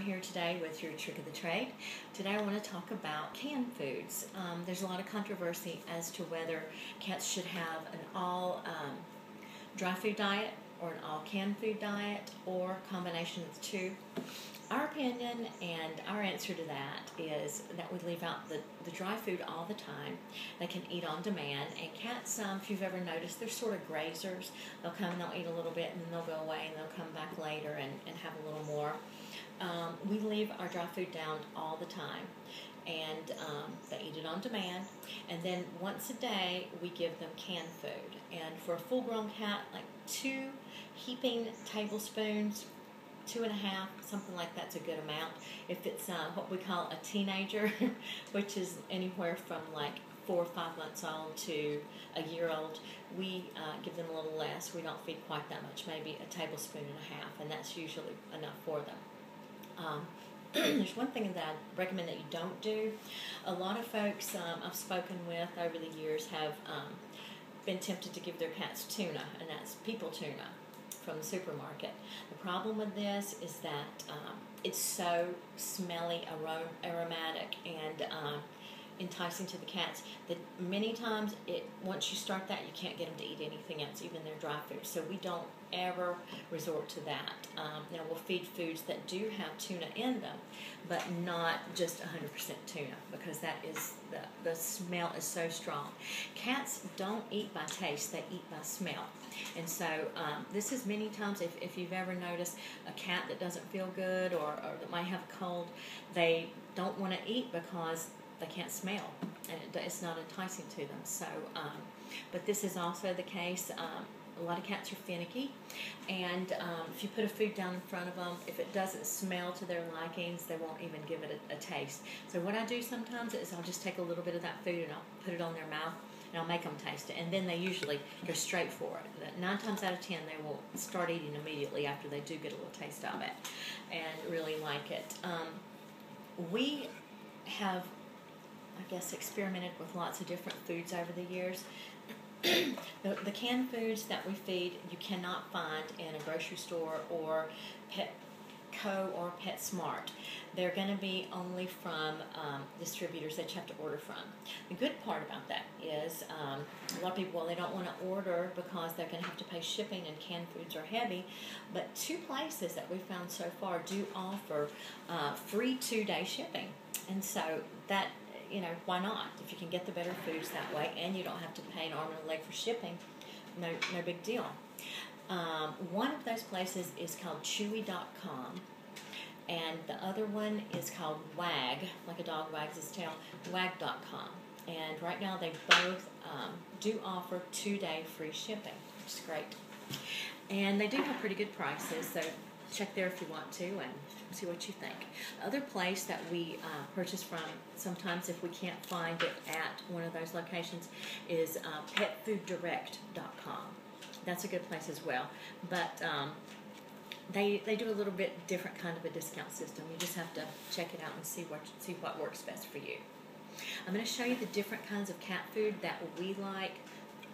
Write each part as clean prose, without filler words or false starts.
here today with your trick of the trade. Today I want to talk about canned foods. There's a lot of controversy as to whether cats should have an all dry food diet or an all canned food diet or a combination of the two. Our opinion and our answer to that is that we leave out the dry food all the time. They can eat on demand, and cats, if you've ever noticed, they're sort of grazers. They'll come and they'll eat a little bit and then they'll go away and they'll come back later and have a little more. We leave our dry food down all the time, and they eat it on demand, and then once a day we give them canned food. And for a full-grown cat, like 2 heaping tablespoons, 2.5, something like that's a good amount. If it's what we call a teenager, which is anywhere from like 4 or 5 months old to a year old, we give them a little less. We don't feed quite that much, maybe a tablespoon and a half, and that's usually enough for them. There's one thing that I recommend that you don't do. A lot of folks I've spoken with over the years have been tempted to give their cats tuna, and that's people tuna from the supermarket. The problem with this is that it's so smelly, aromatic, and enticing to the cats that many times once you start that, you can't get them to eat anything else, even their dry food. So we don't ever resort to that. Now we'll feed foods that do have tuna in them, but not just 100% tuna, because that is the smell is so strong. Cats don't eat by taste; they eat by smell. And so this is many times, if you've ever noticed a cat that doesn't feel good or that might have a cold, they don't want to eat because they can't smell, and it's not enticing to them. So, but this is also the case. A lot of cats are finicky, and if you put a food down in front of them, if it doesn't smell to their likings, they won't even give it a taste. So what I do sometimes is I'll just take a little bit of that food and I'll put it on their mouth, and I'll make them taste it, and then they usually go straight for it. 9 times out of 10, they will start eating immediately after they do get a little taste of it and really like it. We have, I guess, experimented with lots of different foods over the years. The canned foods that we feed, you cannot find in a grocery store or Petco or PetSmart. They're going to be only from distributors that you have to order from. The good part about that is a lot of people, well, they don't want to order because they're going to have to pay shipping, and canned foods are heavy. But 2 places that we've found so far do offer free 2-day shipping. And so that, why not? If you can get the better foods that way and you don't have to pay an arm and a leg for shipping, no big deal. One of those places is called Chewy.com, and the other one is called Wag, like a dog wags his tail, Wag.com. And right now they both do offer 2-day free shipping, which is great. And they do have pretty good prices, so check there if you want to and see what you think. The other place that we purchase from, sometimes if we can't find it at one of those locations, is petfooddirect.com. That's a good place as well. But they do a little bit different kind of a discount system. You just have to check it out and see what works best for you. I'm going to show you the different kinds of cat food that we like.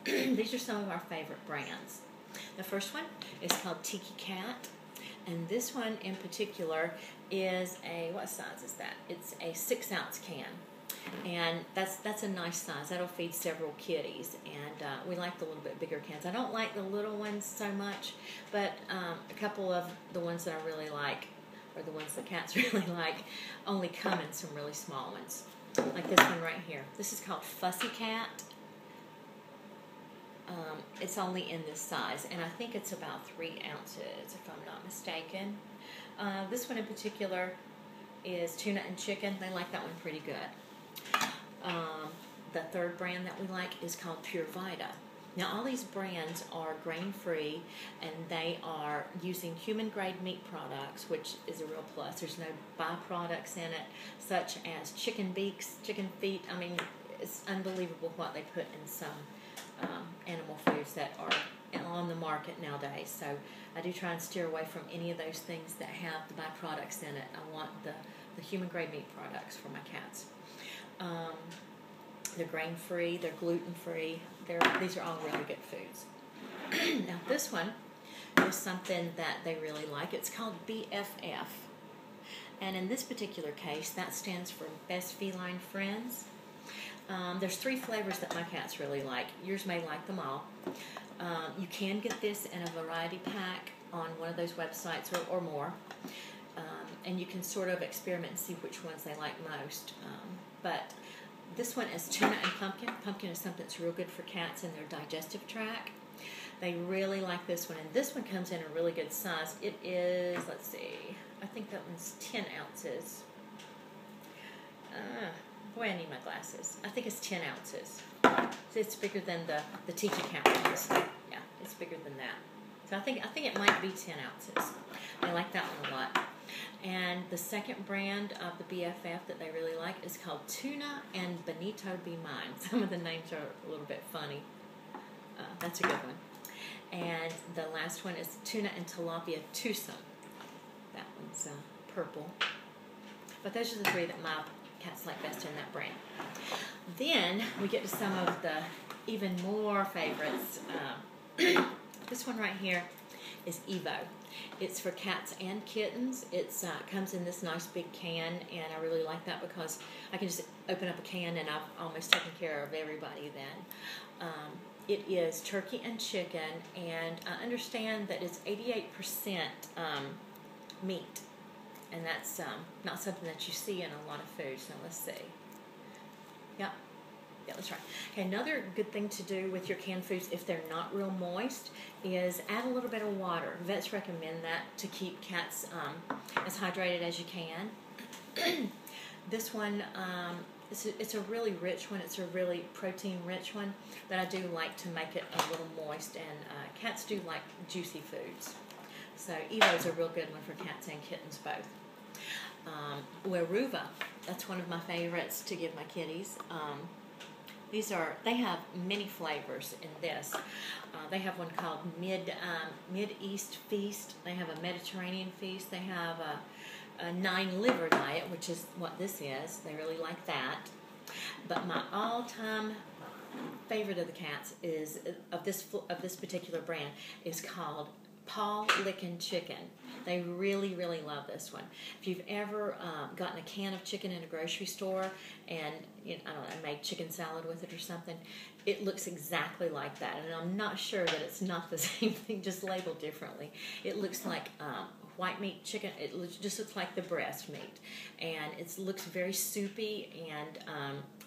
These are some of our favorite brands. The first one is called Tiki Cat. And this one in particular is what size is that? It's a 6-ounce can. And that's a nice size. That'll feed several kitties. And we like the little bit bigger cans. I don't like the little ones so much, but a couple of the ones that I really like, or the ones the cats really like, only come in some really small ones. Like this one right here. This is called Fussy Cat. It's only in this size, and I think it's about 3 ounces, if I'm not mistaken. This one in particular is tuna and chicken. They like that one pretty good. The third brand that we like is called Pure Vita. Now, all these brands are grain-free, and they are using human-grade meat products, which is a real plus. There's no byproducts in it, such as chicken beaks, chicken feet. I mean, it's unbelievable what they put in some animal foods that are on the market nowadays. So I do try and steer away from any of those things that have the byproducts in it. I want the human-grade meat products for my cats. They're grain-free, they're gluten-free. These are all really good foods. Now this one is something that they really like. It's called BFF. And in this particular case, that stands for Best Feline Friends. There's 3 flavors that my cats really like. Yours may like them all. You can get this in a variety pack on one of those websites or more. And you can sort of experiment and see which ones they like most. But this one is tuna and pumpkin. Pumpkin is something that's real good for cats in their digestive tract. They really like this one, and this one comes in a really good size. It is, let's see, I think that one's 10 ounces. Boy, I need my glasses. I think it's 10 ounces. So it's bigger than the Tiki Count ones. Yeah, it's bigger than that. So I think it might be 10 ounces. I like that one a lot. And the second brand of the BFF that they really like is called Tuna and Benito Be Mine. Some of the names are a little bit funny. That's a good one. And the last one is Tuna and Tilapia Twosome. That one's purple. But those are the 3 that my cats like best in that brand. Then we get to some of the even more favorites. This one right here is Evo. It's for cats and kittens. It comes in this nice big can, and I really like that because I can just open up a can and I've almost taken care of everybody then. It is turkey and chicken, and I understand that it's 88% meat, and that's not something that you see in a lot of foods. Now let's see. Yep. Yeah, that's right. Okay, another good thing to do with your canned foods, if they're not real moist, is add a little bit of water. Vets recommend that to keep cats as hydrated as you can. This one, it's a really rich one. It's a really protein-rich one, but I do like to make it a little moist, and cats do like juicy foods. So Evo's a real good one for cats and kittens both. Weruva, that's one of my favorites to give my kitties. They have many flavors in this. They have one called Mid-East Feast. They have a Mediterranean Feast. They have a 9 liver diet, which is what this is. They really like that. But my all-time favorite of the cats is of this particular brand is called Paw Lickin' Chicken. They really, really love this one. If you've ever gotten a can of chicken in a grocery store and I don't know, made chicken salad with it or something, it looks exactly like that. And I'm not sure that it's not the same thing, just labeled differently. It looks like white meat chicken. It just looks like the breast meat, and it looks very soupy, and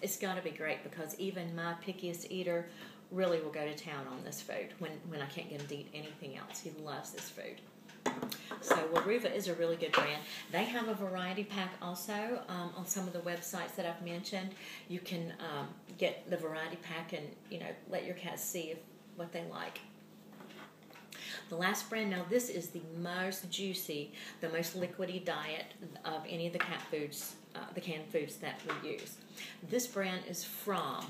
it's got to be great because even my pickiest eater really will go to town on this food when I can't get him to eat anything else. He loves this food. So Weruva is a really good brand. They have a variety pack also on some of the websites that I've mentioned. You can get the variety pack and let your cats see what they like. The last brand, now this is the most juicy, the most liquidy diet of any of the cat foods, the canned foods that we use. This brand is From,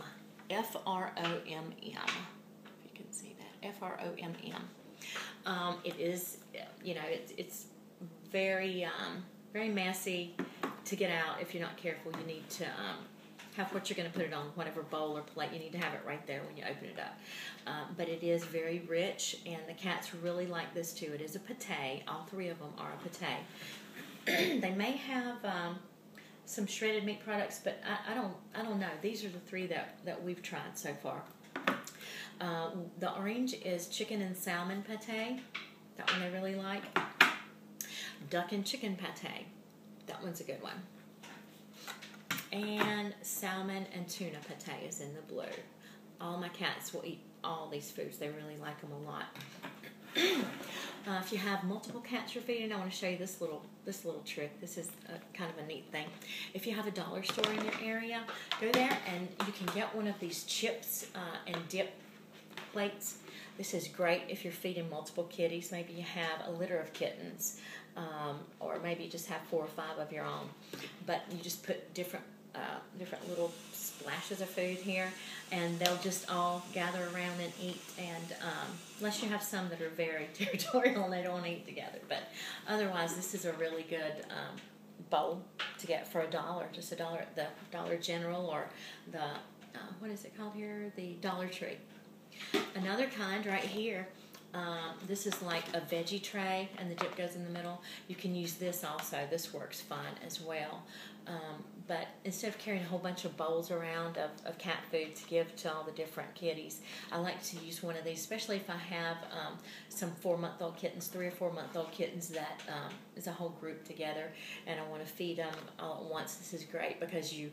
F-R-O-M-M, if you can see that, F-R-O-M-M. It is, it's very, very messy to get out if you're not careful. You need to have what you're going to put it on, whatever bowl or plate. You need to have it right there when you open it up. But it is very rich, and the cats really like this too. It is a pate. All 3 of them are a pate. They may have some shredded meat products, but I don't know. These are the 3 that we've tried so far. The orange is chicken and salmon pate. That one they really like. Duck and chicken pate. That one's a good one. And salmon and tuna pate is in the blue. All my cats will eat all these foods. They really like them a lot. If you have multiple cats you're feeding, I want to show you this little trick. This is kind of a neat thing. If you have a dollar store in your area, go there and you can get one of these chips and dip plates. This is great if you're feeding multiple kitties. Maybe you have a litter of kittens, or maybe you just have 4 or 5 of your own. But you just put different little splashes of food here, and they'll just all gather around and eat. And unless you have some that are very territorial and they don't want to eat together, but otherwise, this is a really good bowl to get for $1, just $1 at the Dollar General or the what is it called here? The Dollar Tree. Another kind right here This is like a veggie tray, and the dip goes in the middle. You can use this also. This works fine as well. But instead of carrying a whole bunch of bowls around of cat food to give to all the different kitties, I like to use one of these, especially if I have some 4-month-old kittens, 3 or 4-month-old kittens that is a whole group together, and I want to feed them all at once. This is great because you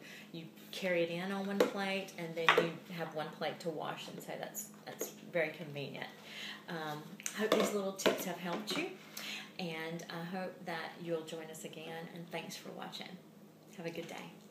carry it in on one plate, and then you have one plate to wash, and so that's very convenient. I hope these little tips have helped you, and I hope that you'll join us again, and thanks for watching. Have a good day.